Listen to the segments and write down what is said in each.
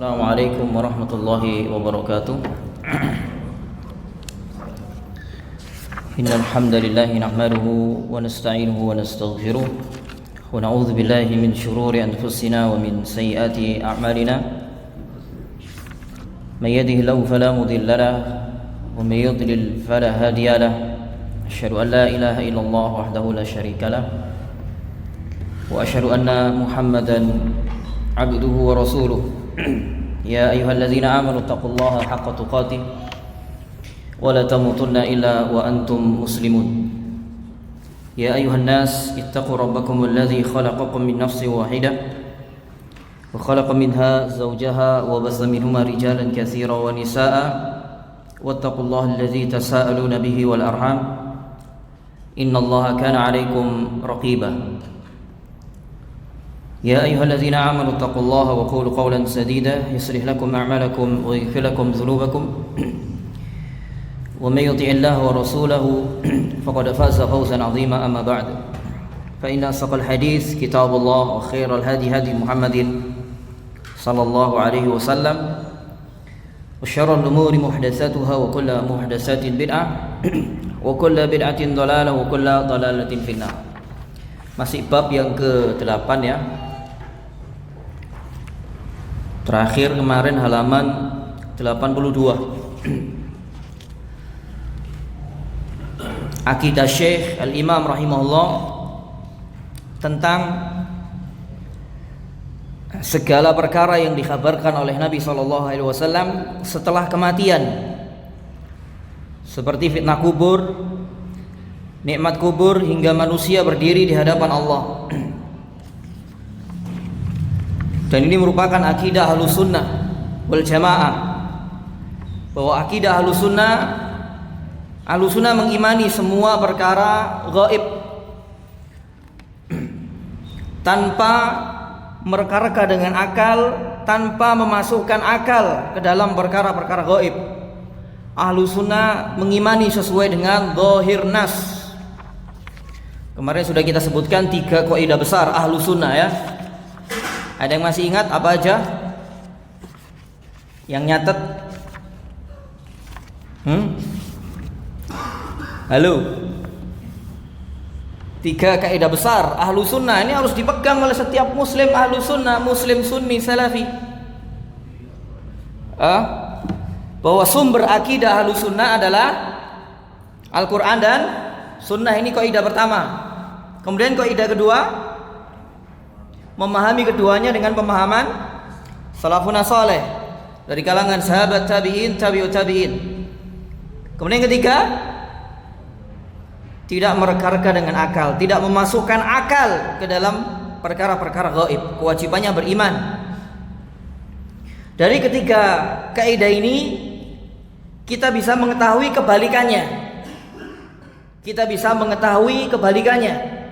Assalamualaikum warahmatullahi wabarakatuh. Innal hamdalillah nahmaduhu wa nasta'inuhu wa nastaghfiruh wa na'udzu billahi min shururi anfusina wa min sayyiati a'malina. May yahdihillahu fala mudilla lahu wa may yudlil fala hadiya lahu. Asyhadu an la ilaha illallah wahdahu la syarika lahu wa asyhadu anna Muhammadan abduhu wa rasuluh. Ya ayyuhalladzina amanu taqullaha haqqa tuqatih wa la tamutunna illa wa antum muslimun. Ya ayyuhan nas ittaqu rabbakum alladzi khalaqakum min nafsin wahidah wa khalaqa minha zawjaha wa bassa minhuma rijalan katsiran wa nisaa'a wattaqullaha alladzi tasaaluna bihi wal arham innallaha kana 'alaikum raqiba. يا أيها الذين آمنوا اتقوا الله وقولوا قولا سديدا يصلح لكم أعمالكم ويغفر لكم ذنوبكم ومن يطع الله ورسوله فقد فاز فوزا عظيما. أما بعد فإن أصدق الحديث كتاب الله وخير الهدي هدي محمد صلى الله عليه وسلم وشر الأمور محدثاتها وكل محدثات بدعة وكل بدعة ضلالة وكل ضلالة في النار. Masih bab yang ke-8 ya. Terakhir kemarin halaman 82. Akidah Syekh Al-Imam rahimahullah tentang segala perkara yang dikhabarkan oleh Nabi SAW setelah kematian, seperti fitnah kubur, nikmat kubur, hingga manusia berdiri di hadapan Allah. Dan ini merupakan akidah Ahlus Sunnah wal Jamaah, bahwa akidah Ahlus Sunnah mengimani semua perkara gaib tanpa mereka-reka dengan akal, tanpa memasukkan akal ke dalam perkara-perkara gaib. Ahlus Sunnah mengimani sesuai dengan zahir nas. Kemarin sudah kita sebutkan 3 kaidah besar Ahlus Sunnah ya. Ada yang masih ingat apa aja? Yang nyatet? Halo. 3 kaidah besar Ahlus Sunnah ini harus dipegang oleh setiap muslim Ahlus Sunnah, muslim sunni salafi. Bahwa sumber akidah Ahlus Sunnah adalah Al-Quran dan Sunnah. Ini kaidah pertama. Kemudian kaidah kedua, memahami keduanya dengan pemahaman salafun saleh dari kalangan sahabat tabi'in, tabi'ut tabi'in. Kemudian ketiga, tidak mereka-reka dengan akal, tidak memasukkan akal ke dalam perkara-perkara gaib. Kewajibannya beriman. Dari ketiga kaidah ini kita bisa mengetahui kebalikannya. Kita bisa mengetahui kebalikannya,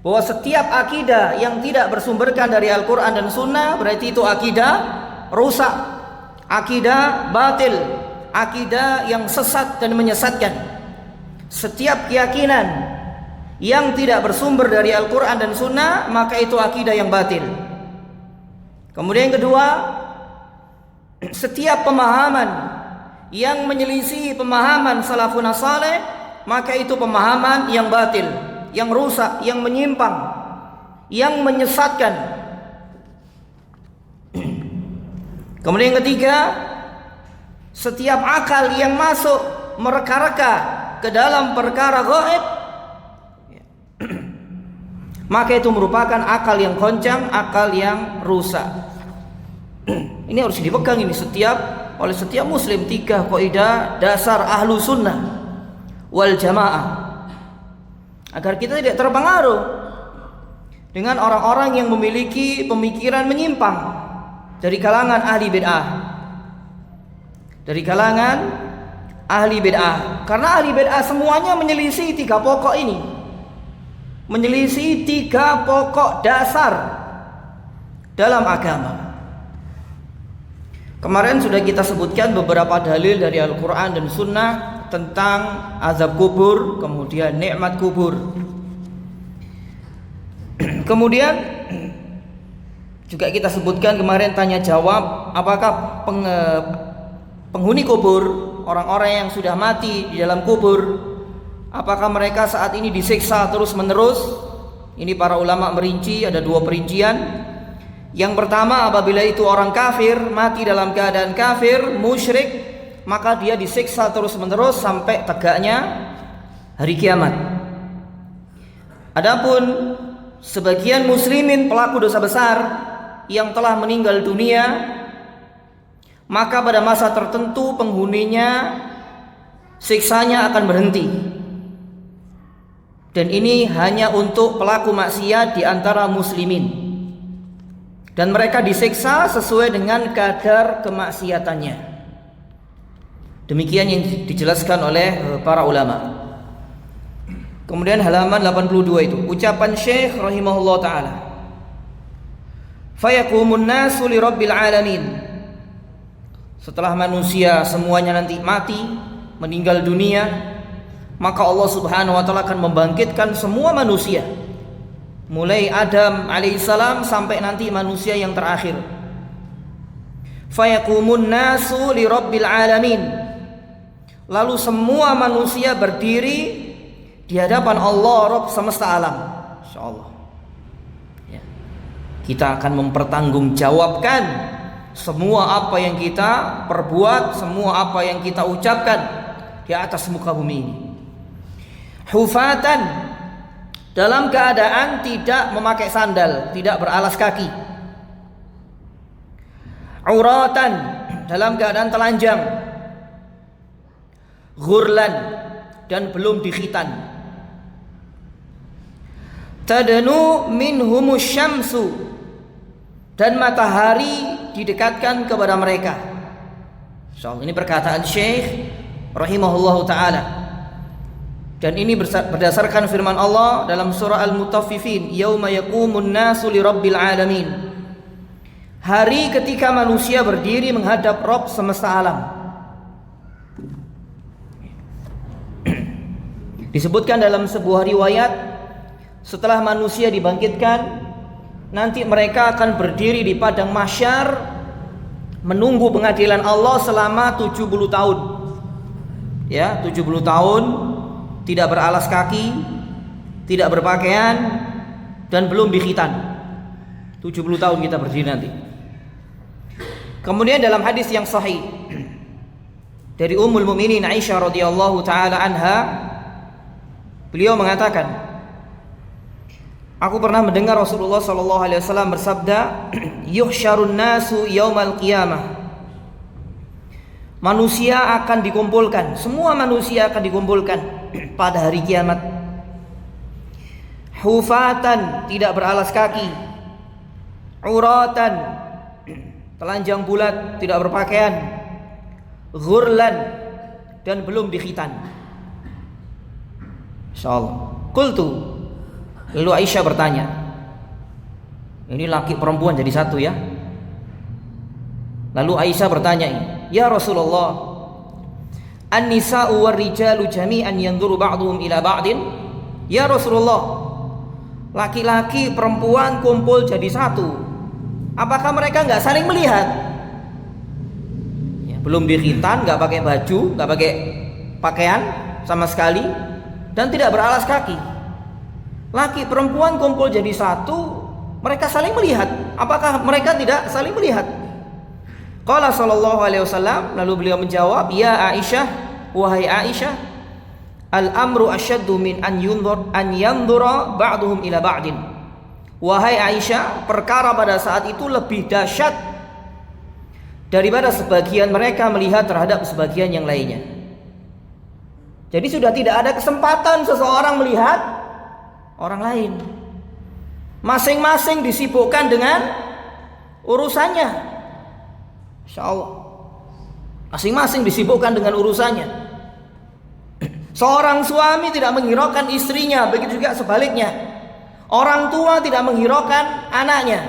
bahwa setiap akidah yang tidak bersumberkan dari Al-Quran dan Sunnah berarti itu akidah rusak, akidah batil, akidah yang sesat dan menyesatkan. Setiap keyakinan yang tidak bersumber dari Al-Quran dan Sunnah maka itu akidah yang batil. Kemudian yang kedua, setiap pemahaman yang menyelisih pemahaman salafun saleh maka itu pemahaman yang batil, yang rusak, yang menyimpang, yang menyesatkan. Kemudian yang ketiga, setiap akal yang masuk mereka-reka ke dalam perkara gaib maka itu merupakan akal yang goncang, akal yang rusak. Ini harus dipegang ini oleh setiap muslim. 3 kaidah dasar Ahlus Sunnah wal Jamaah, agar kita tidak terpengaruh dengan orang-orang yang memiliki pemikiran menyimpang dari kalangan ahli bid'ah. Dari kalangan ahli bid'ah, karena ahli bid'ah semuanya menyelisih 3 pokok ini, menyelisih 3 pokok dasar dalam agama. Kemarin sudah kita sebutkan beberapa dalil dari Al-Quran dan Sunnah tentang azab kubur, kemudian nikmat kubur. Kemudian Juga kita sebutkan kemarin tanya jawab, apakah penghuni kubur, orang-orang yang sudah mati di dalam kubur, apakah mereka saat ini disiksa terus menerus? Ini para ulama merinci, ada dua perincian. Yang pertama, apabila itu orang kafir, mati dalam keadaan kafir, musyrik, maka dia disiksa terus menerus sampai tegaknya hari kiamat. Adapun sebagian muslimin pelaku dosa besar yang telah meninggal dunia, maka pada masa tertentu penghuninya siksanya akan berhenti. Dan ini hanya untuk pelaku maksiat di antara muslimin. Dan mereka disiksa sesuai dengan kadar kemaksiatannya. Demikian yang dijelaskan oleh para ulama. Kemudian halaman 82 itu ucapan Syekh rahimahullah ta'ala, fayaqumun nasu li rabbil alamin. Setelah manusia semuanya nanti mati, meninggal dunia, maka Allah subhanahu wa ta'ala akan membangkitkan semua manusia, mulai Adam alaihissalam sampai nanti manusia yang terakhir. Fayaqumun nasu li rabbil alamin. Lalu semua manusia berdiri di hadapan Allah Rabb semesta alam. Insyaallah ya. Kita akan mempertanggungjawabkan semua apa yang kita perbuat, semua apa yang kita ucapkan di atas muka bumi ini. Hufatan, dalam keadaan tidak memakai sandal, tidak beralas kaki. Auratan, dalam keadaan telanjang. Ghurlan, dan belum dikhitan. Tadnu minhumus syamsu, dan matahari didekatkan kepada mereka. Insyaallah ini perkataan Syekh rahimahullahu taala. Dan ini berdasarkan firman Allah dalam surah Al-Mutaffifin, yauma yaqumun nasu li rabbil alamin. Hari ketika manusia berdiri menghadap Rabb semesta alam. Disebutkan dalam sebuah riwayat, setelah manusia dibangkitkan, nanti mereka akan berdiri di padang mahsyar menunggu pengadilan Allah selama 70 tahun. Ya, 70 tahun tidak beralas kaki, tidak berpakaian, dan belum dikhitan. 70 tahun kita berdiri nanti. Kemudian dalam hadis yang sahih dari Ummul Mukminin Aisyah radhiyallahu taala anha, beliau mengatakan, aku pernah mendengar Rasulullah sallallahu alaihi wasallam bersabda, yuhsyarun nasu yaumal qiyamah. Manusia akan dikumpulkan, semua manusia akan dikumpulkan pada hari kiamat. Hufatan, tidak beralas kaki. Uratan, telanjang bulat, tidak berpakaian. Ghurlan, dan belum dikhitan. Insyaallah. Qultu, lalu Aisyah bertanya, ini laki perempuan jadi satu ya. Lalu Aisyah bertanya, ya Rasulullah, an-nisa'u war-rijalu jami'an yanzuru ba'dhum ila ba'din. Ya Rasulullah, laki-laki perempuan kumpul jadi satu, apakah mereka enggak saling melihat? Ya, belum dikhitan, enggak pakai baju, enggak pakai pakaian sama sekali, dan tidak beralas kaki. Laki perempuan kumpul jadi satu, mereka saling melihat, apakah mereka tidak saling melihat? Qala sallallahu alaihi wasallam, lalu beliau menjawab, ya Aisyah, wahai Aisyah, al-amru asyaddu min an yanzura ba'duhum ila ba'din. Wahai Aisyah, perkara pada saat itu lebih dahsyat daripada sebagian mereka melihat terhadap sebagian yang lainnya. Jadi sudah tidak ada kesempatan seseorang melihat orang lain. Masing-masing disibukkan dengan urusannya. Insyaallah, masing-masing disibukkan dengan urusannya. Seorang suami tidak menghiraukan istrinya, begitu juga sebaliknya. Orang tua tidak menghiraukan anaknya,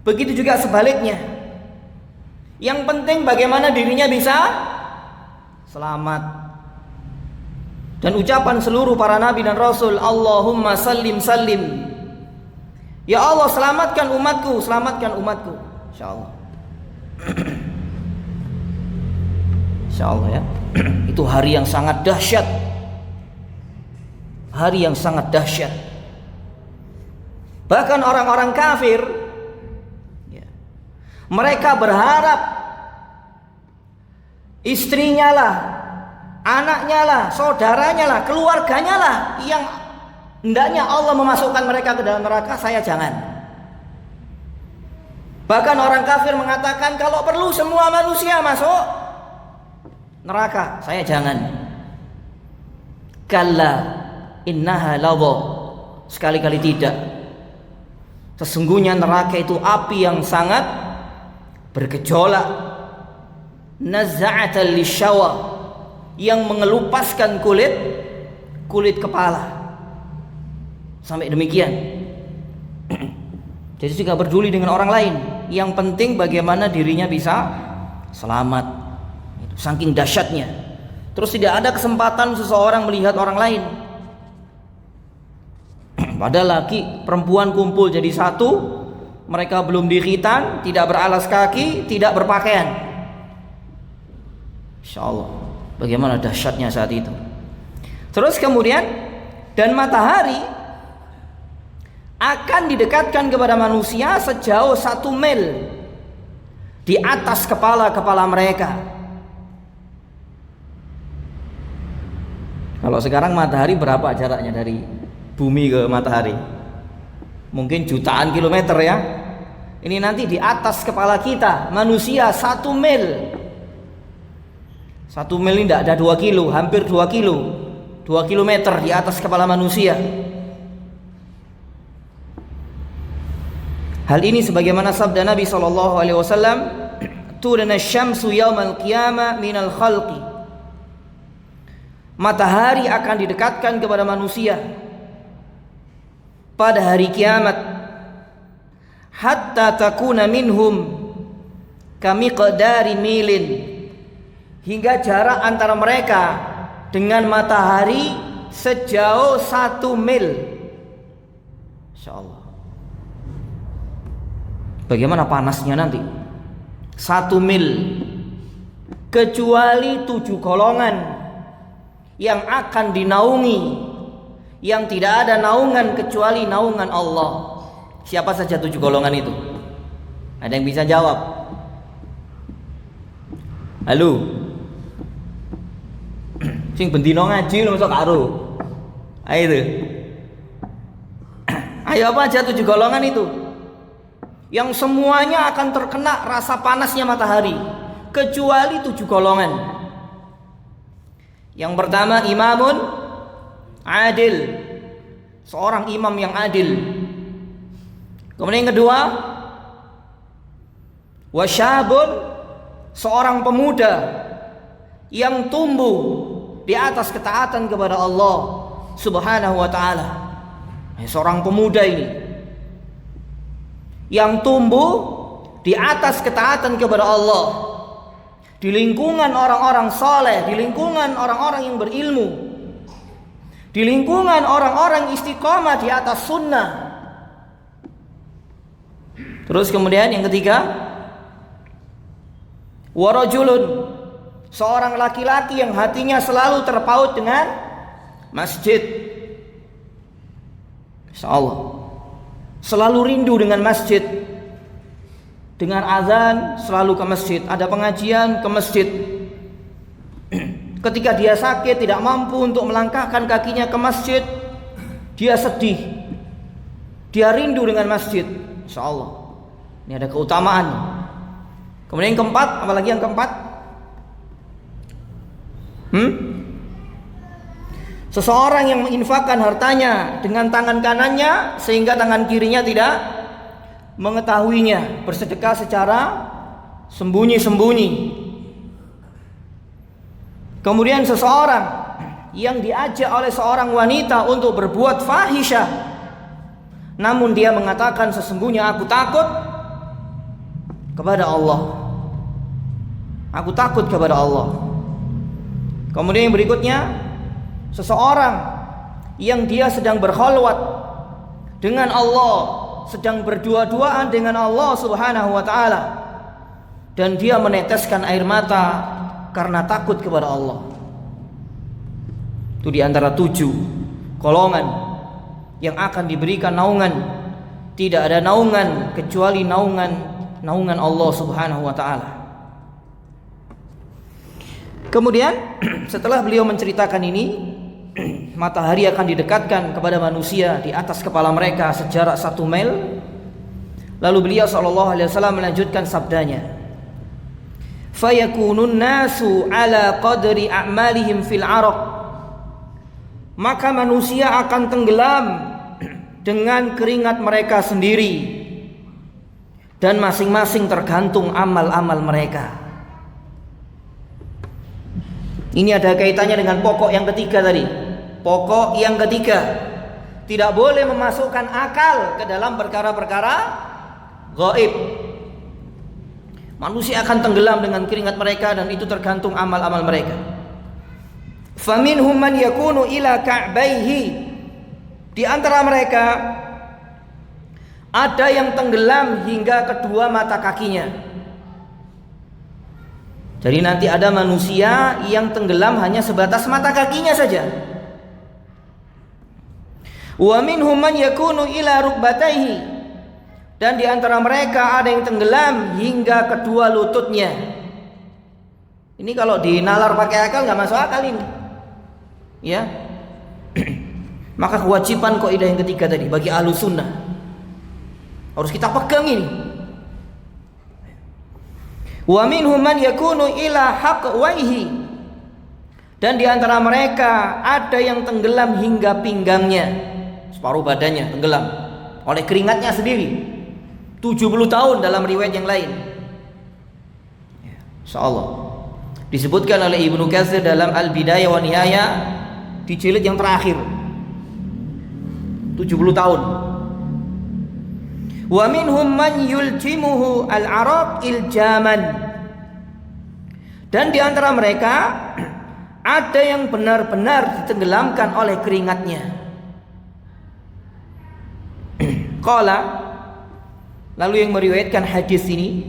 begitu juga sebaliknya. Yang penting bagaimana dirinya bisa selamat. Dan ucapan seluruh para nabi dan rasul, Allahumma sallim sallim, Ya Allah, selamatkan umatku, selamatkan umatku. Insyaallah. Insyaallah ya. Itu hari yang sangat dahsyat. Hari yang sangat dahsyat. Bahkan orang-orang kafir ya, mereka berharap istrinya lah, anaknya lah, saudaranya lah, keluarganya lah yang hendaknya Allah memasukkan mereka ke dalam neraka, saya jangan. Bahkan orang kafir mengatakan kalau perlu semua manusia masuk neraka, saya jangan. Kalla innaha ladha, sekali-kali tidak. Sesungguhnya neraka itu api yang sangat bergejolak, nazza'atan lisyawa, yang mengelupaskan kulit kepala. Sampai demikian. Jadi juga peduli dengan orang lain, yang penting bagaimana dirinya bisa selamat. Itu saking dahsyatnya. Terus tidak ada kesempatan seseorang melihat orang lain. Padahal laki perempuan kumpul jadi satu, mereka belum dikhitan, tidak beralas kaki, tidak berpakaian. Insyaallah, bagaimana dahsyatnya saat itu. Terus kemudian, dan matahari akan didekatkan kepada manusia sejauh 1 mil di atas kepala-kepala mereka. Kalau sekarang matahari berapa jaraknya dari bumi ke matahari? Mungkin jutaan kilometer ya. Ini nanti di atas kepala kita manusia 1 mil. 1 mil ini tidak ada 2 kilo, hampir 2 kilo, 2 kilometer di atas kepala manusia. Hal ini sebagaimana sabda Nabi SAW, "Tudana syamsu yaumal qiyamah minal khalqi." Matahari akan didekatkan kepada manusia pada hari kiamat, hatta takuna minhum kamiqdari milin, hingga jarak antara mereka dengan matahari sejauh 1 mil. Insyaallah. Bagaimana panasnya nanti? 1 mil. Kecuali 7 golongan yang akan dinaungi, yang tidak ada naungan kecuali naungan Allah. Siapa saja 7 golongan itu? Ada yang bisa jawab? Halo? Sing bendino ngaji lho mosok karo. Ayo itu. Ayo apa aja 7 golongan itu? Yang semuanya akan terkena rasa panasnya matahari, kecuali 7 golongan. Yang pertama, imamun adil, seorang imam yang adil. Kemudian yang kedua, wasyabun, seorang pemuda yang tumbuh di atas ketaatan kepada Allah Subhanahu wa ta'ala. Seorang pemuda ini yang tumbuh di atas ketaatan kepada Allah, di lingkungan orang-orang soleh, di lingkungan orang-orang yang berilmu, di lingkungan orang-orang istiqomah di atas sunnah. Terus kemudian yang ketiga, warajulun, seorang laki-laki yang hatinya selalu terpaut dengan masjid. Insyaallah, selalu rindu dengan masjid. Dengan azan selalu ke masjid, ada pengajian ke masjid. Ketika dia sakit tidak mampu untuk melangkahkan kakinya ke masjid, dia sedih, dia rindu dengan masjid. Insyaallah, ini ada keutamaan. Kemudian yang keempat, apalagi yang keempat? Seseorang yang menginfakkan hartanya dengan tangan kanannya sehingga tangan kirinya tidak mengetahuinya, bersedekah secara sembunyi-sembunyi. Kemudian seseorang yang diajak oleh seorang wanita untuk berbuat fahisyah, namun dia mengatakan sesungguhnya aku takut kepada Allah. Aku takut kepada Allah. Kemudian yang berikutnya, seseorang yang dia sedang berkhalwat dengan Allah sedang berdua-duaan dengan Allah Subhanahu wa taala dan dia meneteskan air mata karena takut kepada Allah. Itu di antara 7 golongan yang akan diberikan naungan. Tidak ada naungan kecuali naungan Allah Subhanahu wa taala. Kemudian setelah beliau menceritakan ini, matahari akan didekatkan kepada manusia di atas kepala mereka sejarak 1 mil. Lalu beliau SAW melanjutkan sabdanya, fayakunun nasu ala qadri a'malihim fil araq. Maka manusia akan tenggelam dengan keringat mereka sendiri, dan masing-masing tergantung amal-amal mereka. Ini ada kaitannya dengan pokok yang ketiga tadi. Pokok yang ketiga, tidak boleh memasukkan akal ke dalam perkara-perkara gaib. Manusia akan tenggelam dengan keringat mereka dan itu tergantung amal-amal mereka. Faminhum man yakunu ila ka'baihi. Di antara mereka ada yang tenggelam hingga kedua mata kakinya. Jadi nanti ada manusia yang tenggelam hanya sebatas mata kakinya saja. Wa minhum man yakunu ila rukbatayhi. Dan di antara mereka ada yang tenggelam hingga kedua lututnya. Ini kalau dinalar pakai akal nggak masuk akal ini. Ya. Maka kewajiban kaidah yang ketiga tadi bagi ahlus sunnah harus kita pegang ini. Wa minhum man yakunu ila haqwaihi. Dan di antara mereka ada yang tenggelam hingga pinggangnya, separuh badannya tenggelam oleh keringatnya sendiri. 70 tahun dalam riwayat yang lain. Insyaallah. Disebutkan oleh Ibnu Katsir dalam Al-Bidayah wa Nihayah di jilid yang terakhir. 70 tahun. Wa minhum man yuljimuhu al-araq iljaman. Dan di antara mereka ada yang benar-benar ditenggelamkan oleh keringatnya. Qala, lalu yang meriwayatkan hadis ini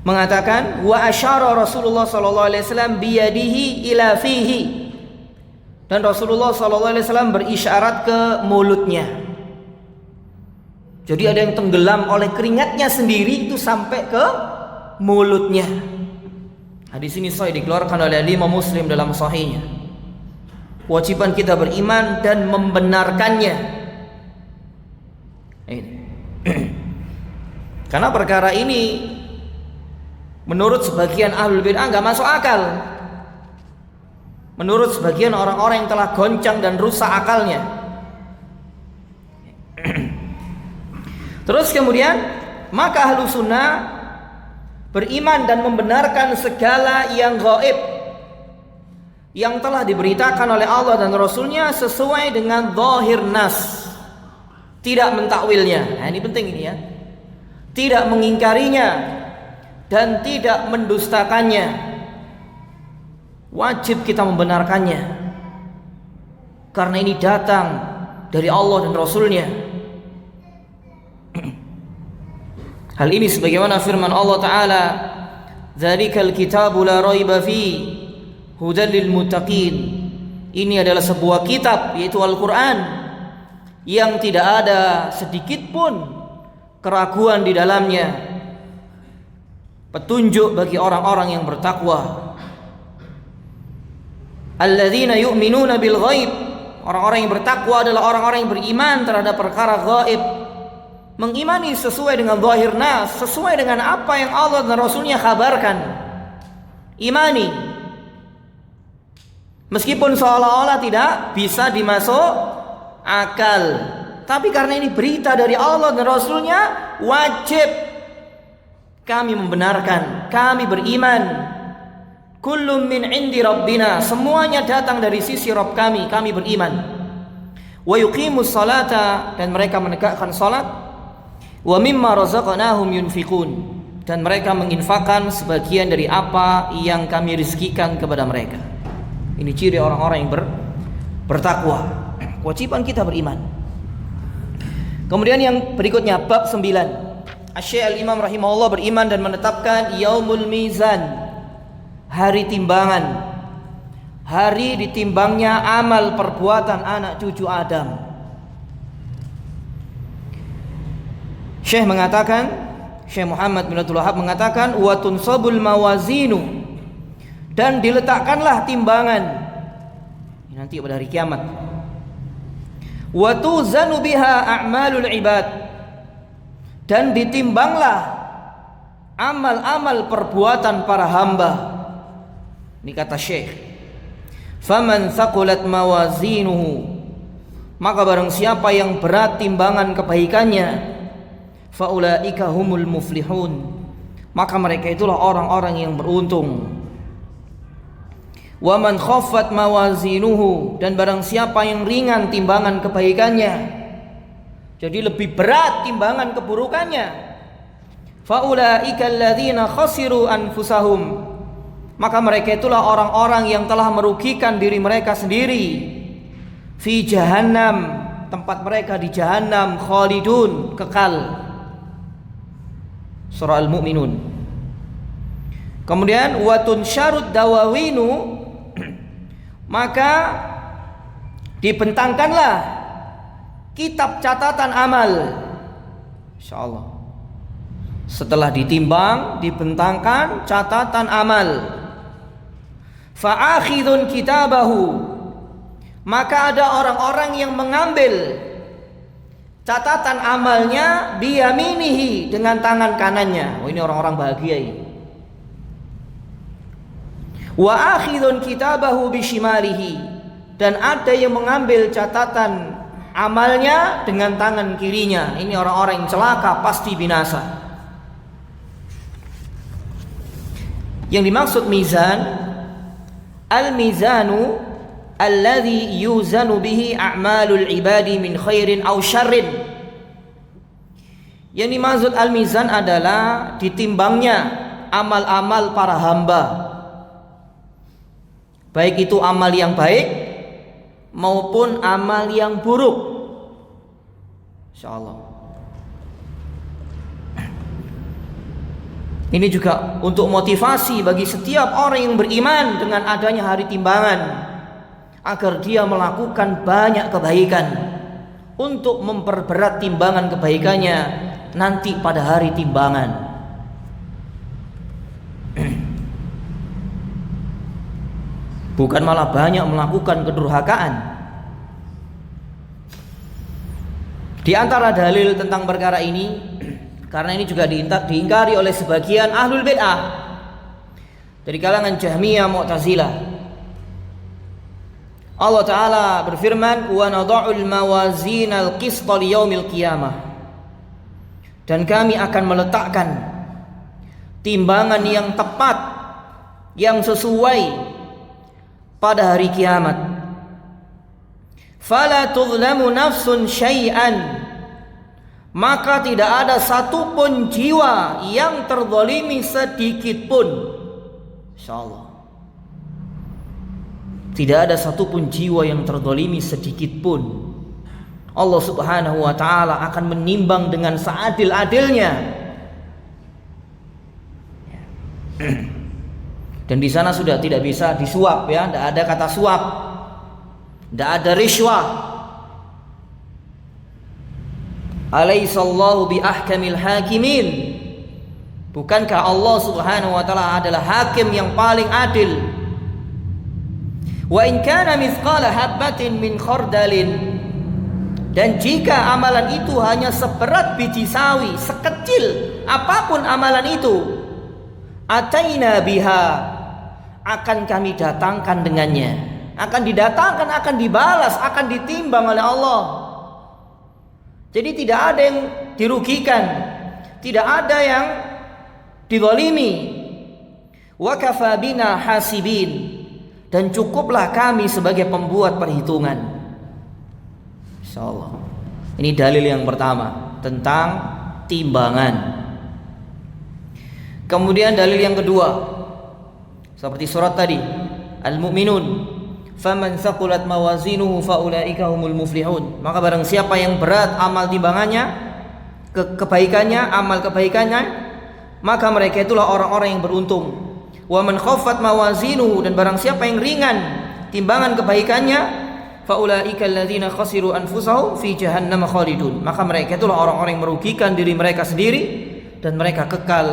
mengatakan, wa asyara Rasulullah sallallahu alaihi wasallam biyadihi ila fihi. Dan Rasulullah sallallahu alaihi wasallam berisyarat ke mulutnya. Jadi ada yang tenggelam oleh keringatnya sendiri itu sampai ke mulutnya. Hadis ini sahih dikeluarkan oleh Imam Muslim dalam sahihnya. Kewajiban kita beriman dan membenarkannya. Karena perkara ini menurut sebagian ahlul bid'ah enggak masuk akal. Menurut sebagian orang-orang yang telah goncang dan rusak akalnya. Terus kemudian maka ahlus sunnah beriman dan membenarkan segala yang gaib yang telah diberitakan oleh Allah dan Rasulnya sesuai dengan zahir nas, tidak mentakwilnya. Nah, ini penting ini ya, tidak mengingkarinya dan tidak mendustakannya. Wajib kita membenarkannya karena ini datang dari Allah dan Rasulnya. Hal ini sebagaimana firman Allah Ta'ala, "Dzalikal kitabu la raiba fi hudal lil muttaqin." Ini adalah sebuah kitab, yaitu Al-Qur'an, yang tidak ada sedikit pun keraguan di dalamnya. Petunjuk bagi orang-orang yang bertakwa. Alladzina yu'minuna bil ghaib. Orang-orang yang bertakwa adalah orang-orang yang beriman terhadap perkara gaib. Mengimani sesuai dengan zahir nas, sesuai dengan apa yang Allah dan Rasulnya kabarkan. Imani. Meskipun seolah-olah tidak bisa dimasuk akal, tapi karena ini berita dari Allah dan Rasulnya, wajib kami membenarkan, kami beriman. Kullum min indi rabbina, semuanya datang dari sisi Rabb kami beriman. Wa yuqimus salata, dan mereka menegakkan salat. Wa mimma razaqnahum yunfiqun, dan mereka menginfakkan sebagian dari apa yang kami rizkikan kepada mereka. Ini ciri orang-orang yang bertakwa. Kewajiban kita beriman. Kemudian yang berikutnya bab 9. Asy-Syaikh Al-Imam rahimahullah beriman dan menetapkan yaumul mizan, hari timbangan, hari ditimbangnya amal perbuatan anak cucu Adam. Syekh Muhammad bin Abdul Wahhab mengatakan wa tunsabul mawazinu, dan diletakkanlah timbangan nanti pada hari kiamat. Wa tuzanu biha a'malul ibad, dan ditimbanglah amal-amal perbuatan para hamba. Ini kata Syekh, faman thaqulat mawazinuhu, maka barang siapa yang berat timbangan kebaikannya, faulaika humul muflihun, maka mereka itulah orang-orang yang beruntung. Wa man khaffat mawazinuhu, dan barang siapa yang ringan timbangan kebaikannya, jadi lebih berat timbangan keburukannya, faulaika alladzina khasiru anfusahum, maka mereka itulah orang-orang yang telah merugikan diri mereka sendiri. Fi jahannam, tempat mereka di jahannam, khalidun, kekal. Surah Al-Mu'minun. Kemudian watun syarud dawawinu, maka dibentangkanlah kitab catatan amal. Insyaallah setelah ditimbang dibentangkan catatan amal. Fa'akhidun kitabahu, maka ada orang-orang yang mengambil catatan amalnya biyaminihi, dengan tangan kanannya. Oh, ini orang-orang bahagia ini. Wa akhidun kitabahu bishimalihi, dan ada yang mengambil catatan amalnya dengan tangan kirinya. Ini orang-orang yang celaka, pasti binasa. Yang dimaksud mizan, al-mizanu alladhi yuzanu bihi a'malul ibadi min khairin aw syarrin. Yang dimaksud al-mizan adalah ditimbangnya amal-amal para hamba, baik itu amal yang baik maupun amal yang buruk. Insyaallah. Ini juga untuk motivasi bagi setiap orang yang beriman dengan adanya hari timbangan, agar dia melakukan banyak kebaikan untuk memperberat timbangan kebaikannya nanti pada hari timbangan. Bukan malah banyak melakukan kedurhakaan. Di antara dalil tentang perkara ini, karena ini juga diingkari oleh sebagian ahlul bid'ah dari kalangan Jahmiyah, Mu'tazilah. Allah Ta'ala berfirman, wa nadha'ul mawazinal qista liyaumil qiyamah, dan kami akan meletakkan timbangan yang tepat, yang sesuai pada hari kiamat. Fala tuzlamu nafsun syai'an, maka tidak ada satupun jiwa yang terzalimi sedikit pun. Insyaallah tidak ada satupun jiwa yang terzalimi sedikit pun. Allah Subhanahu wa ta'ala akan menimbang dengan seadil-adilnya. Dan di sana sudah tidak bisa disuap, ya, tidak ada kata suap, tidak ada riswah. Alaihissallahu bi ahkamil hakimin, bukankah Allah Subhanahu wa ta'ala adalah hakim yang paling adil? Wa in kana mithqala habbatin min khardalin, dan jika amalan itu hanya seberat biji sawi, sekecil apapun amalan itu, ataina biha, akan kami datangkan dengannya, akan didatangkan, akan dibalas, akan ditimbang oleh Allah. Jadi tidak ada yang dirugikan, tidak ada yang dizalimi. Wa kafa bina hasibin, dan cukuplah kami sebagai pembuat perhitungan. Insyaallah. Ini dalil yang pertama tentang timbangan. Kemudian dalil yang kedua, seperti surat tadi Al-Mu'minun, faman thaqulat mawazinuhu faulaika humul muflihun. Maka barang siapa yang berat amal timbangannya, amal kebaikannya, maka mereka itulah orang-orang yang beruntung. Wa man khaffat mawazinuhu, dan barang siapa yang ringan timbangan kebaikannya, faulaika alladzina khasiru anfusahum fi jahannam khalidun. Maka mereka itulah orang-orang yang merugikan diri mereka sendiri dan mereka kekal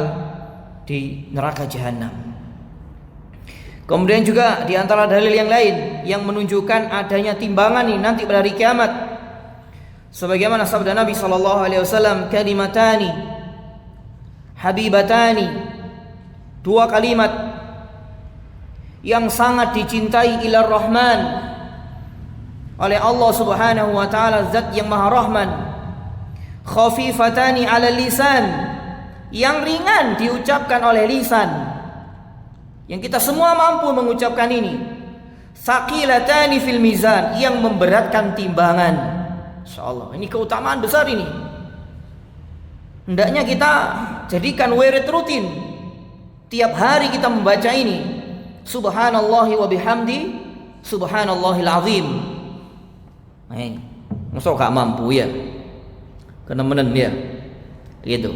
di neraka jahanam. Kemudian juga di antara dalil yang lain yang menunjukkan adanya timbangan ini nanti pada hari kiamat, sebagaimana sabda Nabi sallallahu alaihi wasallam, kalimatani habibatani, dua kalimat yang sangat dicintai ilar rahman, oleh Allah Subhanahu wa taala, zat yang maha rahman. Khafifatani 'ala lisan, yang ringan diucapkan oleh lisan, yang kita semua mampu mengucapkan ini. Tsaqilatani fil mizan, yang memberatkan timbangan. Insyaallah ini keutamaan besar ini. Hendaknya kita jadikan wirid rutin. Tiap hari kita membaca ini. Subhanallahi wa bihamdi, subhanallahil azim. Masa gak mampu ya? Kena menen ya. Gitu.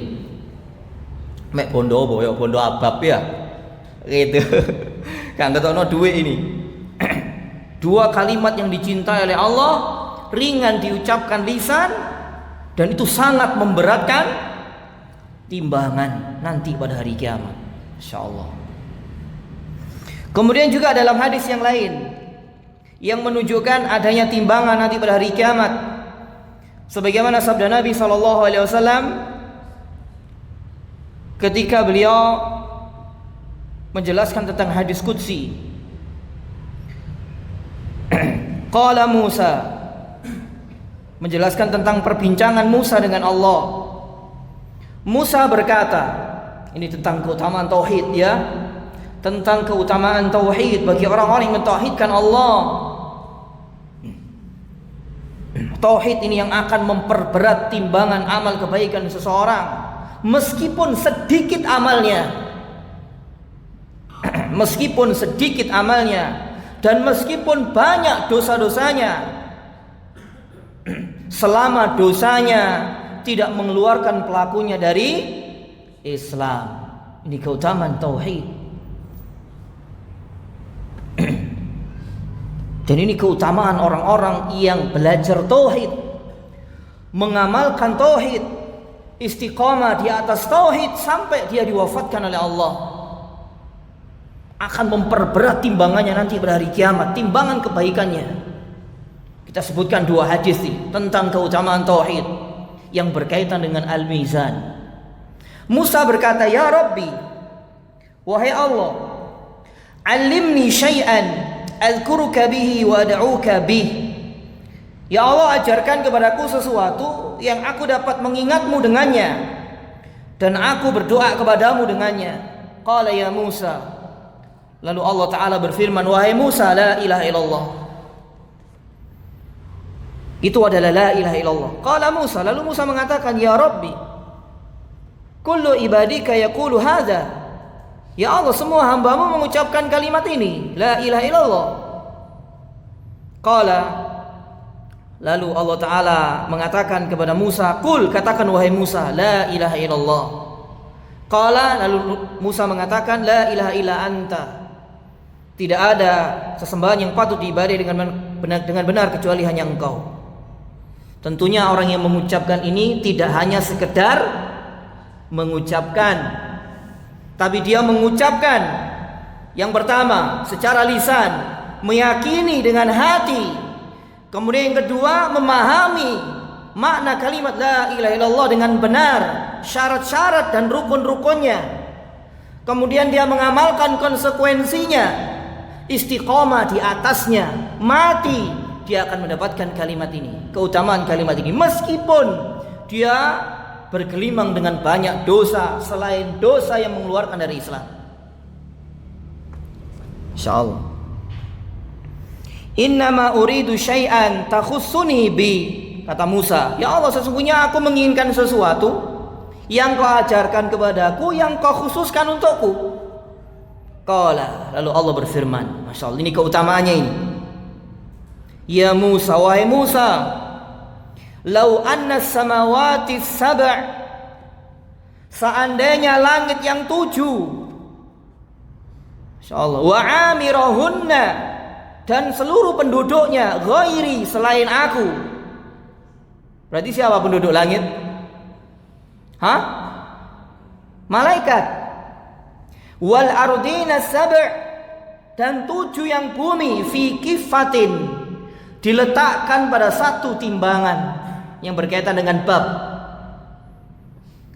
Mek bondo apa ya, bondo abab ya. Gitu. Kang ketokno duit ini. Dua kalimat yang dicintai oleh Allah, ringan diucapkan lisan, dan itu sangat memberatkan timbangan nanti pada hari kiamat, insyaallah. Kemudian juga dalam hadis yang lain yang menunjukkan adanya timbangan nanti pada hari kiamat, sebagaimana sabda Nabi sallallahu alaihi wasallam ketika beliau menjelaskan tentang hadis qudsi. Qala Musa, menjelaskan tentang perbincangan Musa dengan Allah. Musa berkata, ini tentang keutamaan tauhid ya, tentang keutamaan tauhid bagi orang-orang yang mentauhidkan Allah. Tauhid ini yang akan memperberat timbangan amal kebaikan seseorang, meskipun sedikit amalnya. Meskipun sedikit amalnya dan meskipun banyak dosa-dosanya, selama dosanya tidak mengeluarkan pelakunya dari Islam. Ini keutamaan tauhid. Dan ini keutamaan orang-orang yang belajar tauhid, mengamalkan tauhid, istiqamah di atas tauhid sampai dia diwafatkan oleh Allah. Akan memperberat timbangannya nanti pada hari kiamat, timbangan kebaikannya. Kita sebutkan dua hadis nih tentang keutamaan tauhid yang berkaitan dengan al-mizan. Musa berkata, ya Rabbi, wahai Allah, alimni syai'an azkuruka bihi wa ad'uka bih. Ya Allah, ajarkan kepadaku sesuatu yang aku dapat mengingatmu dengannya dan aku berdoa kepadamu dengannya. Qala ya Musa, lalu Allah Ta'ala berfirman, wahai Musa, la ilaha illallah. Itu adalah la ilaha illallah. Qala Musa, lalu Musa mengatakan, ya Rabbi, kullu ibadika yaqulu hadha. Ya Allah, semua hambamu mengucapkan kalimat ini, la ilaha illallah. Qala, lalu Allah Ta'ala mengatakan kepada Musa, kul, katakan wahai Musa, la ilaha illallah. Qala, lalu Musa mengatakan, la ilaha illa anta. Tidak ada sesembahan yang patut diibadahi dengan benar kecuali hanya Engkau. Tentunya orang yang mengucapkan ini tidak hanya sekedar mengucapkan, tapi dia mengucapkan yang pertama secara lisan, meyakini dengan hati. Kemudian yang kedua, memahami makna kalimat la ilaha illallah dengan benar, syarat-syarat dan rukun-rukunnya. Kemudian dia mengamalkan konsekuensinya, istiqomah di atasnya, mati, dia akan mendapatkan kalimat ini, keutamaan kalimat ini, meskipun dia bergelimang dengan banyak dosa selain dosa yang mengeluarkan dari Islam. Insyaallah. Innama uridu syai'an takhussuni bi, kata Musa, ya Allah, sesungguhnya aku menginginkan sesuatu yang kau ajarkan kepadaku, yang kau khususkan untukku. Qala, lalu Allah berfirman, Masya Allah, ini keutamaannya ini. Ya Musa, wahai Musa, lau anna samawati sab', seandainya langit yang 7, insyaallah, wa amirahunna, dan seluruh penduduknya, ghairi, selain aku. Berarti siapa penduduk langit? Hah? Malaikat. Wal ardina sab', dan 7 yang bumi, fi kifatin, diletakkan pada satu timbangan yang berkaitan dengan bab.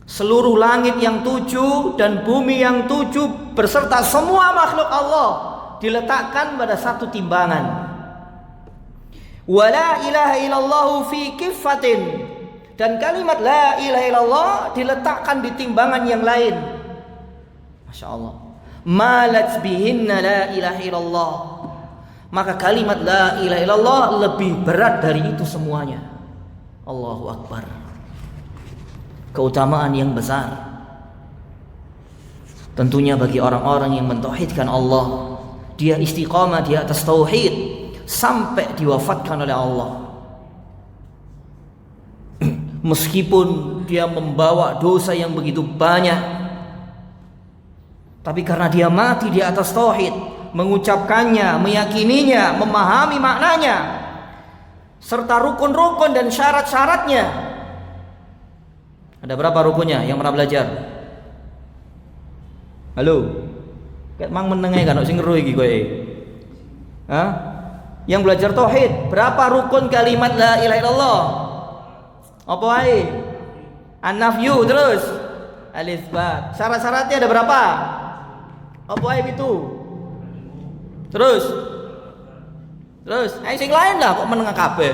Seluruh langit yang 7 dan bumi yang 7 berserta semua makhluk Allah diletakkan pada satu timbangan. Wala ilaha illallah fi kifatin, dan kalimat la ilaha illallah diletakkan di timbangan yang lain. Masya Allah. Malat bihinna la ilaha illallah, maka kalimat la ilaha illallah lebih berat dari itu semuanya. Allahu Akbar. Keutamaan yang besar tentunya bagi orang-orang yang mentauhidkan Allah. Dia istiqamah di atas tauhid sampai diwafatkan oleh Allah. Meskipun dia membawa dosa yang begitu banyak, tapi karena dia mati di atas tauhid, mengucapkannya, meyakininya, memahami maknanya, serta rukun-rukun dan syarat-syaratnya. Ada berapa rukunnya yang pernah belajar? Halo? Kayak mang menengah kan sing ngeru iki kowe. Hah? Yang belajar tauhid, berapa rukun kalimat la ilaha illallah? Apa wae? An-nafyu, terus al-itsbat. Syarat-syaratnya ada berapa? Apa wae itu? Terus, ayo sing lain lah, kok menengah kabeh.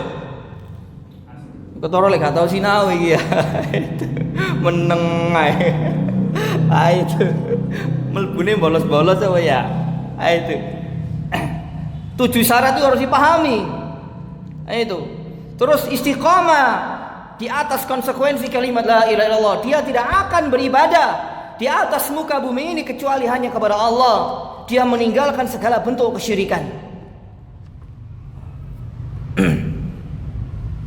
Ketara lek gak tau sinau iki ya. Meneng ae. Ayo itu. Melbune bolos-bolos apa ya? Ayo itu. 7 syarat itu harus dipahami. Ayo itu. Terus istiqamah di atas konsekuensi kalimat la ilaha illallah. Dia tidak akan beribadah di atas muka bumi ini kecuali hanya kepada Allah. Dia meninggalkan segala bentuk kesyirikan.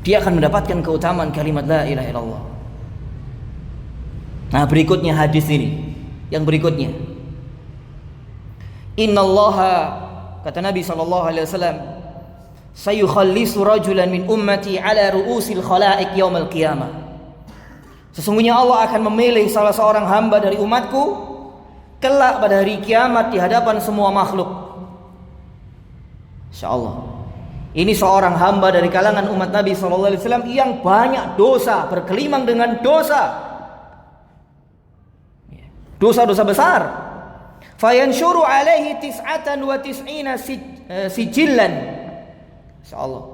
Dia akan mendapatkan keutamaan kalimat la ilaha illallah. Nah, berikutnya hadis ini. Yang berikutnya, innallaha, kata Nabi SAW, sayukhallisu rajulan min ummati ala ru'usil khalaiq yaumal qiyamah. Sesungguhnya Allah akan memilih salah seorang hamba dari umatku kelak pada hari kiamat di hadapan semua makhluk. Insyaallah. Ini seorang hamba dari kalangan umat Nabi SAW yang banyak dosa, berkelimang dengan dosa. Dosa-dosa besar. Fayanshuru alaihi tis'atan wa tis'ina sijillan. Insyaallah.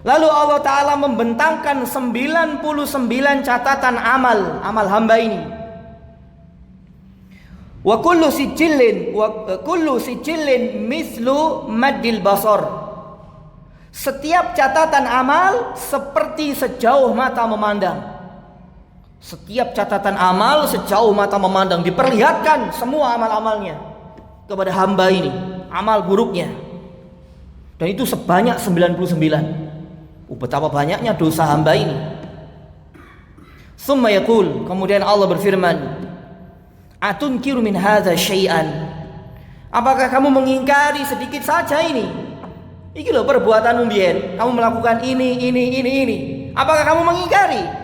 Lalu Allah Ta'ala membentangkan 99 catatan amal hamba ini. Wa kullu sijillin mislu maddil basar. Setiap catatan amal seperti sejauh mata memandang. Setiap catatan amal sejauh mata memandang, diperlihatkan semua amal-amalnya kepada hamba ini, amal buruknya. Dan itu sebanyak 99. Betapa banyaknya dosa hamba ini. Summa yaqul, kemudian Allah berfirman, atunkiru min hadza syai'an. Apakah kamu mengingkari sedikit saja ini? Iki loh perbuatanmu biyen, kamu melakukan ini. Apakah kamu mengingkari?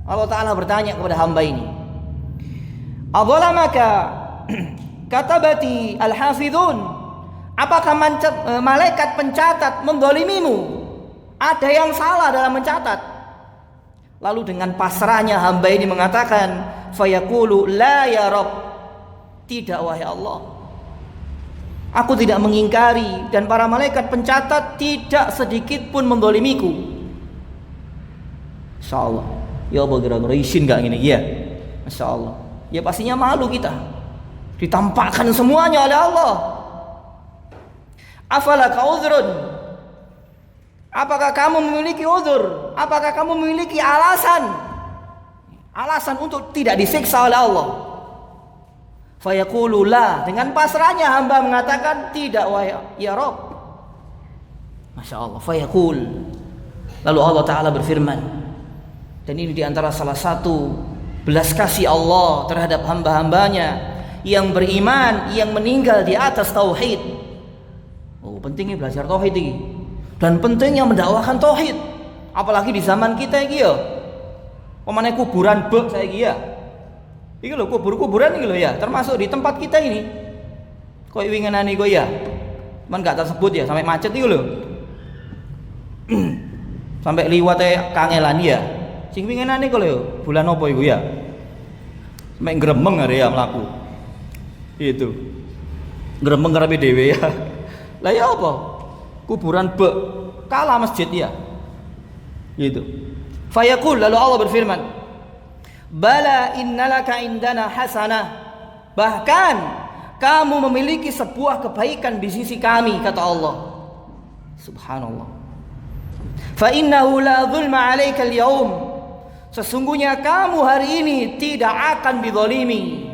Allah Ta'ala bertanya kepada hamba ini, adzalamaka katabati al-hafidhun. Apakah malaikat pencatat mendolimimu? Ada yang salah dalam mencatat. Lalu dengan pasrahnya hamba ini mengatakan, fayaqulu la ya Rabb. Tidak wahai Allah, aku tidak mengingkari, dan para malaikat pencatat tidak sedikit pun mendolimiku. Insyaallah. Ya Allah, kira-kira izin gak gini? Iya. Masya Allah. Ya pastinya malu kita. Ditampakkan semuanya oleh Allah. Afalaka uzrun. Apakah kamu memiliki uzur? Apakah kamu memiliki alasan? Alasan untuk tidak disiksa oleh Allah. Fayaqulu la. Dengan pasrahnya hamba mengatakan, tidak wahai ya Rabb. Masya Allah. Fayaqul, lalu Allah Ta'ala berfirman, dan ini diantara salah satu belas kasih Allah terhadap hamba-hambanya yang beriman, yang meninggal di atas tauhid. Oh, pentingnya belajar tauhid ini, dan pentingnya mendakwahkan tauhid, apalagi di zaman kita iki ya. Pemane kuburan bek saya iki ya. Iki lho kuburan iki lho ya, termasuk di tempat kita ini. Koyo wingenane iku ya. Cuman gak tersebut ya, sampai macet iki lho. Sampai liwate kangelan ya. Sing wingenane iku lho, bulan apa iku ya? Sampai gremeng are ya mlaku. Itu. Gremeng karepe dhewe ya. Lah ya apa? Kuburan bek kalah masjid ya. Gitu. Fayaqul, lalu Allah berfirman, bala innalaka indana hasanah, bahkan kamu memiliki sebuah kebaikan di sisi kami, kata Allah. Subhanallah. Fa innahu la zulma 'alaika al-yawm, sesungguhnya kamu hari ini tidak akan dizalimi.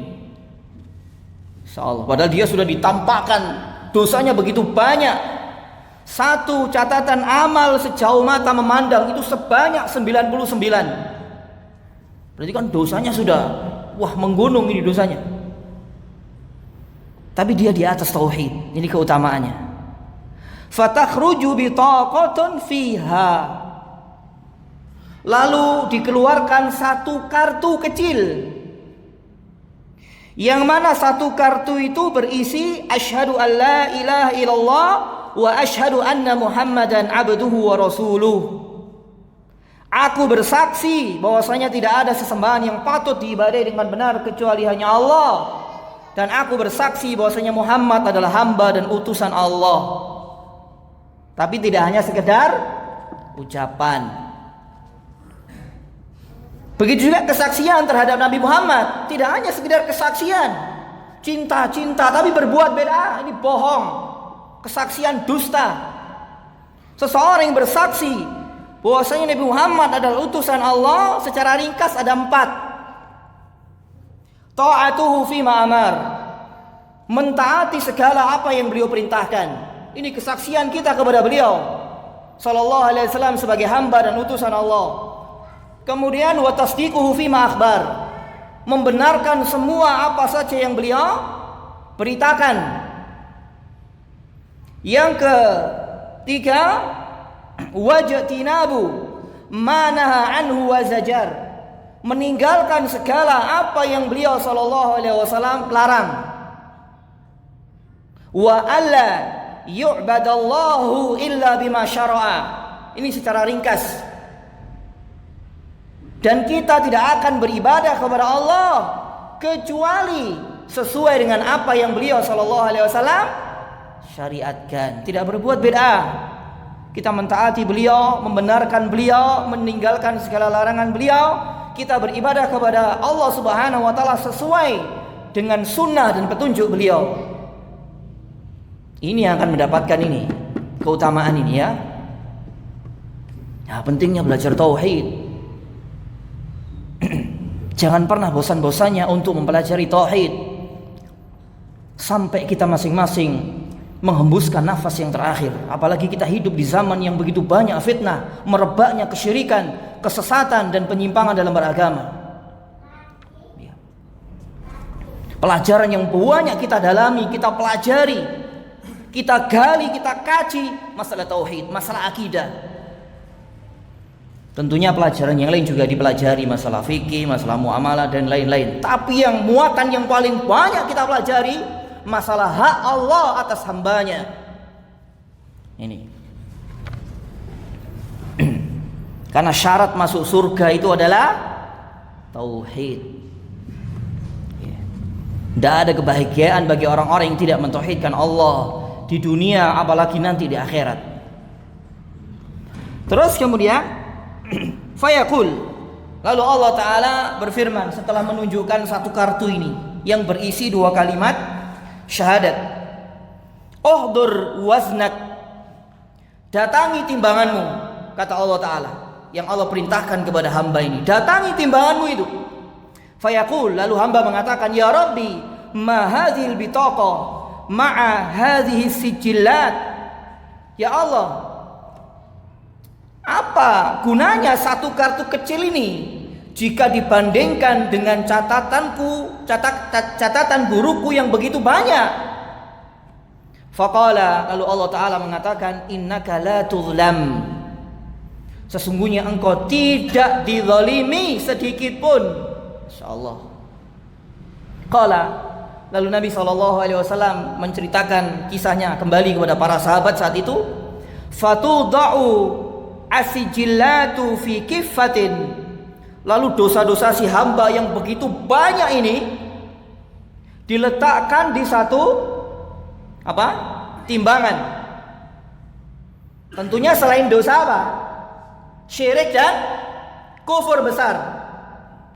Insyaallah. Padahal dia sudah ditampakkan dosanya begitu banyak. Satu catatan amal sejauh mata memandang itu sebanyak 99. Berarti kan dosanya sudah menggunung ini dosanya. Tapi dia di atas tauhid. Ini keutamaannya. Fatakhruju bitaqatun fiha. Lalu dikeluarkan satu kartu kecil, yang mana satu kartu itu berisi asyhadu an la ilaha illallah wa asyhadu anna Muhammadan abduhu wa rasuluh. Aku bersaksi bahwasanya tidak ada sesembahan yang patut diibadahi dengan benar kecuali hanya Allah, dan aku bersaksi bahwasanya Muhammad adalah hamba dan utusan Allah. Tapi tidak hanya sekedar ucapan. Begitu juga kesaksian terhadap Nabi Muhammad, tidak hanya sekedar kesaksian cinta, tapi berbuat beda, ini bohong. Kesaksian dusta. Seseorang yang bersaksi bahwasanya Nabi Muhammad adalah utusan Allah, secara ringkas ada 4. Ta'atuhu fima amar, mentaati segala apa yang beliau perintahkan. Ini kesaksian kita kepada beliau sallallahu alaihi wasallam sebagai hamba dan utusan Allah. Kemudian wa tasdiquhu fima akhbar, membenarkan semua apa saja yang beliau beritakan. Yang ketiga, wajtinabu ma naha anhu wa zajar, meninggalkan segala apa yang beliau sallallahu alaihi wasallam larang. Wa alla yu'badallahu illa bima syara'a, ini secara ringkas. Dan kita tidak akan beribadah kepada Allah kecuali sesuai dengan apa yang beliau sallallahu alaihi wasallam syariatkan. Tidak berbuat bid'ah. Kita mentaati beliau, membenarkan beliau, meninggalkan segala larangan beliau. Kita beribadah kepada Allah Subhanahu wa taala sesuai dengan sunnah dan petunjuk beliau. Ini yang akan mendapatkan ini keutamaan ini ya. Ya, pentingnya belajar tauhid. Jangan pernah bosan-bosannya untuk mempelajari tauhid sampai kita masing-masing menghembuskan nafas yang terakhir. Apalagi kita hidup di zaman yang begitu banyak fitnah, merebaknya kesyirikan, kesesatan dan penyimpangan dalam beragama. Pelajaran yang banyak kita dalami, kita pelajari, kita gali, kita kaji masalah tauhid, masalah akidah. Tentunya pelajaran yang lain juga dipelajari, masalah fikih, masalah muamalah dan lain-lain. Tapi yang muatan yang paling banyak kita pelajari masalah hak Allah atas hambanya. Ini. Karena syarat masuk surga itu adalah tauhid. Tidak ada kebahagiaan bagi orang-orang yang tidak mentauhidkan Allah di dunia, apalagi nanti di akhirat. Terus kemudian fayaqul, lalu Allah Ta'ala berfirman setelah menunjukkan satu kartu ini yang berisi 2 kalimat syahadat. Uhdur waznak, datangi timbanganmu, kata Allah Ta'ala, yang Allah perintahkan kepada hamba ini. Datangi timbanganmu itu. Fayaqul, lalu hamba mengatakan, ya Rabbi, ma hadhil bitaqa ma'a hadhihi sijillat. Ya Allah, Apa gunanya satu kartu kecil ini jika dibandingkan dengan catatan buruku yang begitu banyak? Faqala, lalu Allah Ta'ala mengatakan, innaka la tuzlam, sesungguhnya engkau tidak dizalimi sedikit pun. Insyaallah. Qala, lalu Nabi SAW menceritakan kisahnya kembali kepada para sahabat saat itu. Fatuda'u asijillatu fi kiffatin, lalu dosa-dosa si hamba yang begitu banyak ini diletakkan di satu timbangan. Tentunya selain dosa apa? Syirik dan kufur besar.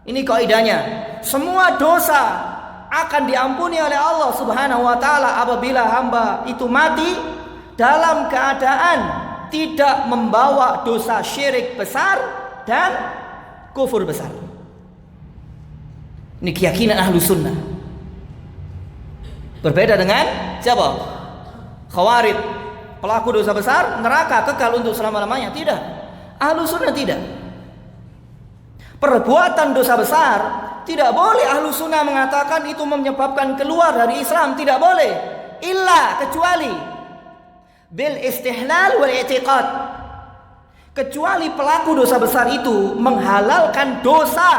Ini kaidahnya. Semua dosa akan diampuni oleh Allah Subhanahu wa taala apabila hamba itu mati dalam keadaan tidak membawa dosa syirik besar dan kufur besar. Ini keyakinan ahlu sunnah. Berbeda dengan siapa? Khawarij. Pelaku dosa besar neraka kekal untuk selama-lamanya. Tidak. Ahlu sunnah tidak. Perbuatan dosa besar tidak boleh ahlu sunnah mengatakan itu menyebabkan keluar dari Islam. Tidak boleh. Illa, kecuali bil istihlal wal i'tiqad, kecuali pelaku dosa besar itu menghalalkan dosa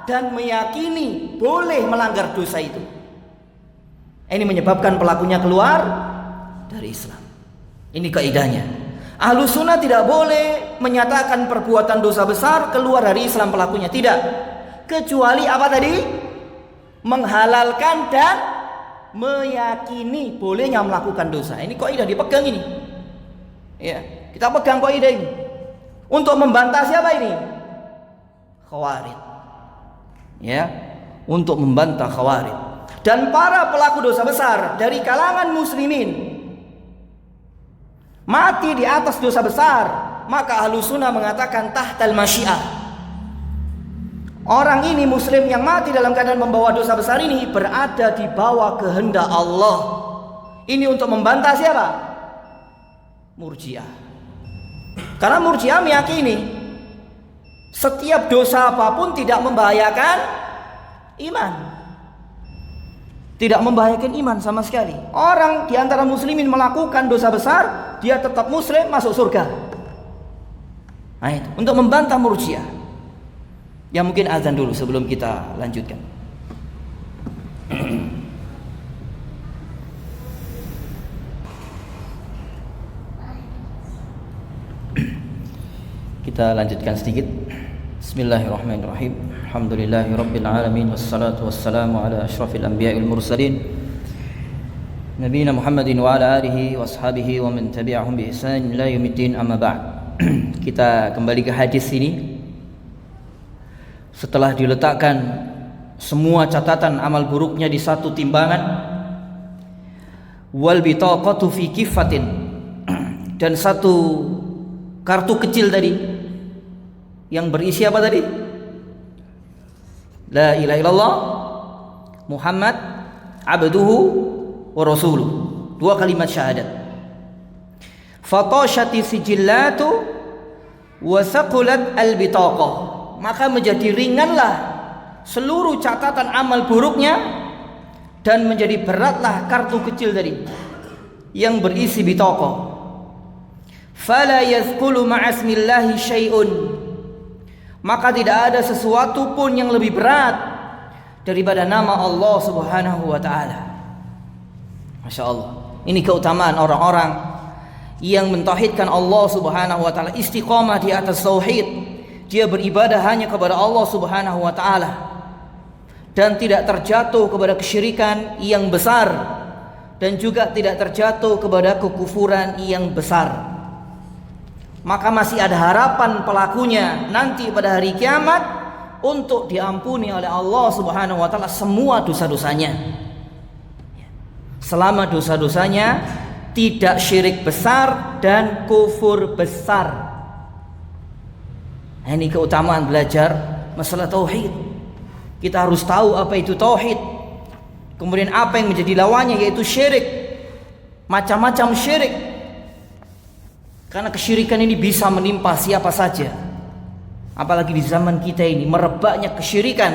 dan meyakini boleh melanggar dosa itu. Ini menyebabkan pelakunya keluar dari Islam. Ini kaidahnya. Ahlu sunnah tidak boleh menyatakan perbuatan dosa besar keluar dari Islam pelakunya. Tidak. Kecuali apa tadi? Menghalalkan dan meyakini bolehnya melakukan dosa. Ini kaidah dipegang ini. Ya, kita pegang kaidah ini. Untuk membantah siapa ini? Khawarij. Ya, untuk membantah Khawarij. Dan para pelaku dosa besar dari kalangan muslimin mati di atas dosa besar, maka ahlu sunnah mengatakan tahtal masyiah. Orang ini muslim yang mati dalam keadaan membawa dosa besar ini berada di bawah kehendak Allah. Ini untuk membantah siapa? Murji'ah. Karena Murji'ah meyakini setiap dosa apapun tidak membahayakan iman. Tidak membahayakan iman sama sekali. Orang di antara muslimin melakukan dosa besar, dia tetap muslim, masuk surga. Nah, itu untuk membantah Murji'ah. Ya, mungkin azan dulu sebelum kita lanjutkan. Kita lanjutkan sedikit. Bismillahirrahmanirrahim. Alhamdulillahirabbil alamin wassalatu wassalamu ala asyrafil anbiya'il mursalin nabiyina Muhammadin wa ala alihi washabihi wa man tabi'ahum bi ihsan ila yaumiddin, amma ba'd. Kita kembali ke hadis ini. Setelah diletakkan semua catatan amal buruknya di satu timbangan, wal bitaqatu fi kifatin, dan satu kartu kecil tadi yang berisi apa tadi? La ilaha illallah Muhammad abduhu wa rasuluh, dua kalimat syahadat. Fatashati sijillatu wa saqulat al-bitaqah, maka menjadi ringanlah seluruh catatan amal buruknya dan menjadi beratlah kartu kecil tadi yang berisi bitaqah. Fala yazqulu ma'asmillahi syai'un, maka tidak ada sesuatu pun yang lebih berat daripada nama Allah Subhanahu wa taala. Masya Allah. Ini keutamaan orang-orang yang mentauhidkan Allah Subhanahu wa taala, istiqamah di atas tauhid. Dia beribadah hanya kepada Allah Subhanahu wa taala dan tidak terjatuh kepada kesyirikan yang besar dan juga tidak terjatuh kepada kekufuran yang besar. Maka masih ada harapan pelakunya nanti pada hari kiamat untuk diampuni oleh Allah Subhanahu wa taala semua dosa-dosanya. Selama dosa-dosanya tidak syirik besar dan kufur besar. Nah, ini keutamaan belajar masalah tauhid. Kita harus tahu apa itu tauhid. Kemudian apa yang menjadi lawannya, yaitu syirik. Macam-macam syirik. Karena kesyirikan ini bisa menimpa siapa saja. Apalagi di zaman kita ini merebaknya kesyirikan.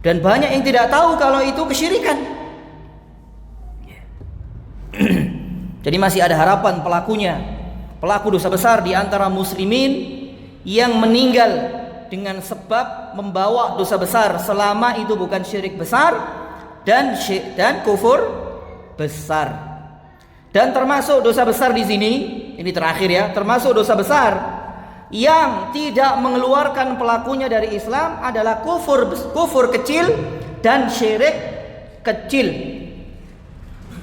Dan banyak yang tidak tahu kalau itu kesyirikan. Jadi masih ada harapan pelaku dosa besar di antara muslimin yang meninggal dengan sebab membawa dosa besar selama itu bukan syirik besar dan kufur besar. Dan termasuk dosa besar di sini, ini terakhir ya, termasuk dosa besar yang tidak mengeluarkan pelakunya dari Islam adalah kufur kecil dan syirik kecil.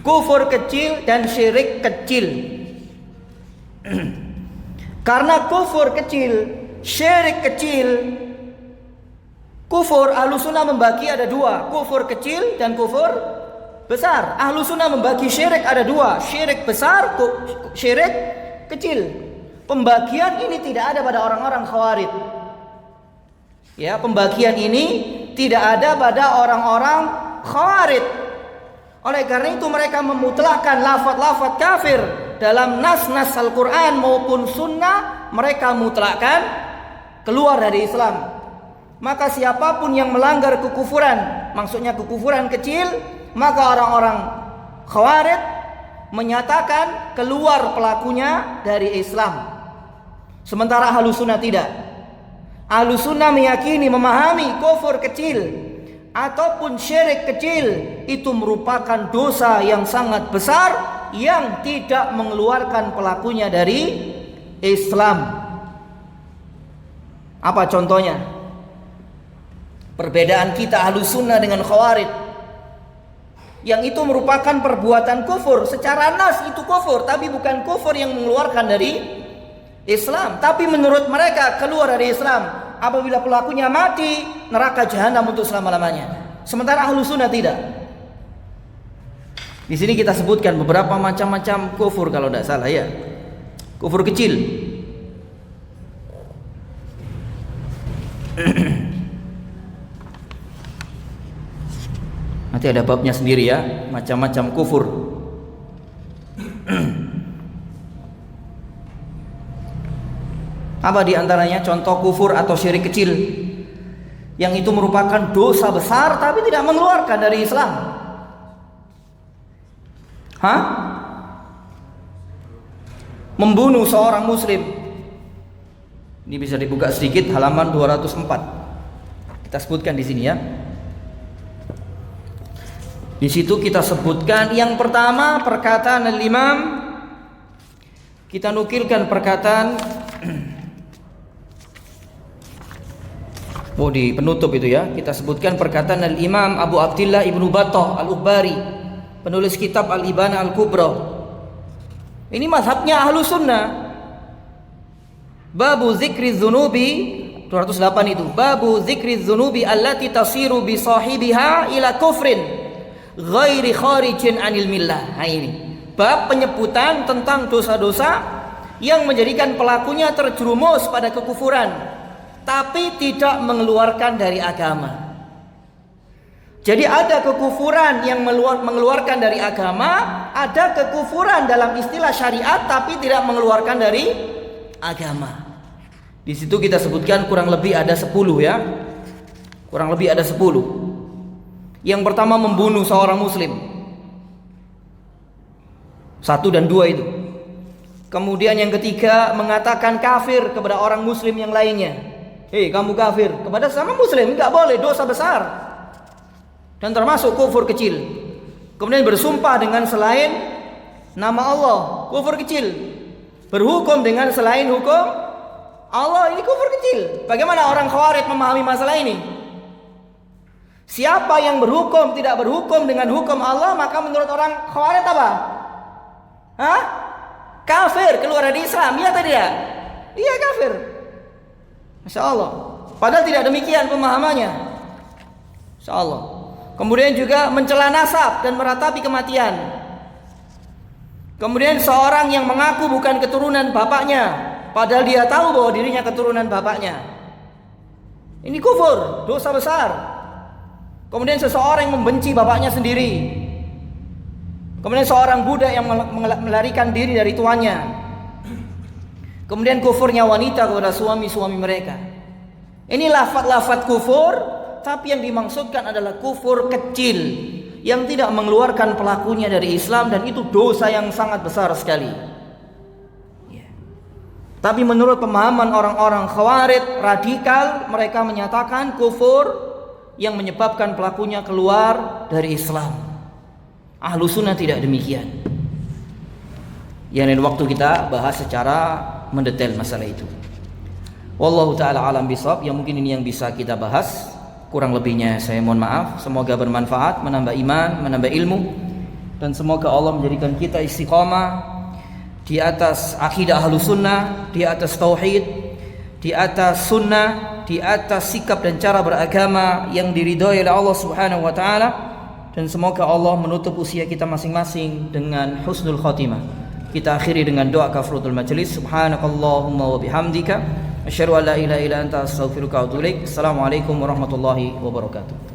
Kufur kecil dan syirik kecil. Karena kufur kecil, syirik kecil, kufur Ahlussunnah membagi ada dua, kufur kecil dan kufur besar. Ahlussunnah membagi syirik ada dua, syirik besar, syirik kecil. Pembagian ini tidak ada pada orang-orang Khawarij. Ya, pembagian ini tidak ada pada orang-orang Khawarij. Oleh karena itu mereka memutlakkan lafaz-lafaz kafir dalam nas-nas Al-Quran maupun sunnah, mereka mutlakkan keluar dari Islam. Maka siapapun yang melanggar kekufuran, maksudnya kekufuran kecil, maka orang-orang Khawarij menyatakan keluar pelakunya dari Islam. Sementara Ahlussunnah tidak. Ahlussunnah meyakini, memahami kufur kecil ataupun syirik kecil itu merupakan dosa yang sangat besar yang tidak mengeluarkan pelakunya dari Islam. Apa contohnya? Perbedaan kita Ahlussunnah dengan Khawarij, yang itu merupakan perbuatan kufur. Secara nas itu kufur, tapi bukan kufur yang mengeluarkan dari Islam. Tapi menurut mereka keluar dari Islam apabila pelakunya mati, neraka jahanam untuk selama-lamanya. Sementara Ahlussunnah tidak. Di sini kita sebutkan beberapa macam-macam kufur kalau tidak salah ya. Kufur kecil. Nanti ada babnya sendiri ya, macam-macam kufur. Apa diantaranya contoh kufur atau syirik kecil yang itu merupakan dosa besar tapi tidak mengeluarkan dari Islam? Membunuh seorang muslim. Ini bisa dibuka sedikit halaman 204. Kita sebutkan di sini ya. Di situ kita sebutkan yang pertama perkataan al-Imam, kita nukilkan perkataan di penutup itu ya, kita sebutkan perkataan al-Imam Abu Abdillah Ibnu Battah Al-Ukhbari, penulis kitab Al-Ibana Al-Kubra. Ini mazhabnya Ahlussunnah. Babu zikri dzunubi 208 itu. Babu zikri dzunubi allati tasiru bi sahibiha ila kufrin ghairi kharijin anil millah. Nah ini bab penyebutan tentang dosa-dosa yang menjadikan pelakunya terjerumus pada kekufuran tapi tidak mengeluarkan dari agama. Jadi ada kekufuran yang mengeluarkan dari agama, ada kekufuran dalam istilah syariat tapi tidak mengeluarkan dari agama. Di situ kita sebutkan kurang lebih ada 10 ya. Kurang lebih ada 10. Yang pertama membunuh seorang muslim. 1 dan 2 itu. Kemudian yang ketiga mengatakan kafir kepada orang muslim yang lainnya. Hei kamu kafir, kepada sama muslim enggak boleh, dosa besar. Dan termasuk kufur kecil. Kemudian bersumpah dengan selain nama Allah, kufur kecil. Berhukum dengan selain hukum Allah, ini kufur kecil. Bagaimana orang Khawarij memahami masalah ini? Siapa yang berhukum tidak berhukum dengan hukum Allah, maka menurut orang Khawarij apa? Kafir, keluar dari Islam, iya atau tidak? Iya kafir. Masya Allah. Padahal tidak demikian pemahamannya. Masya Allah. Kemudian juga mencela nasab dan meratapi kematian. Kemudian seorang yang mengaku bukan keturunan bapaknya, padahal dia tahu bahwa dirinya keturunan bapaknya. Ini kufur, dosa besar. Kemudian seseorang yang membenci bapaknya sendiri. Kemudian seorang budak yang melarikan diri dari tuannya. Kemudian kufurnya wanita kepada suami-suami mereka. Ini lafaz-lafaz kufur, tapi yang dimaksudkan adalah kufur kecil yang tidak mengeluarkan pelakunya dari Islam, dan itu dosa yang sangat besar sekali. Tapi menurut pemahaman orang-orang Khawarij radikal, mereka menyatakan kufur yang menyebabkan pelakunya keluar dari Islam. Ahlus Sunnah tidak demikian. Yang lain waktu kita bahas secara mendetail masalah itu. Wallahu ta'ala alam bisawab. Yang mungkin ini yang bisa kita bahas. Kurang lebihnya saya mohon maaf. Semoga bermanfaat, menambah iman, menambah ilmu, dan semoga Allah menjadikan kita istiqamah di atas akidah Ahlus Sunnah, di atas tauhid, di atas sunnah, di atas sikap dan cara beragama yang diridhoi oleh Allah Subhanahu wa taala, dan semoga Allah menutup usia kita masing-masing dengan husnul khatimah. Kita akhiri dengan doa kafaratul majelis. Subhanakallahumma wa bihamdika asyhadu an la ilaha illa anta astaghfiruka wa atubu ilaik. Assalamualaikum warahmatullahi wabarakatuh.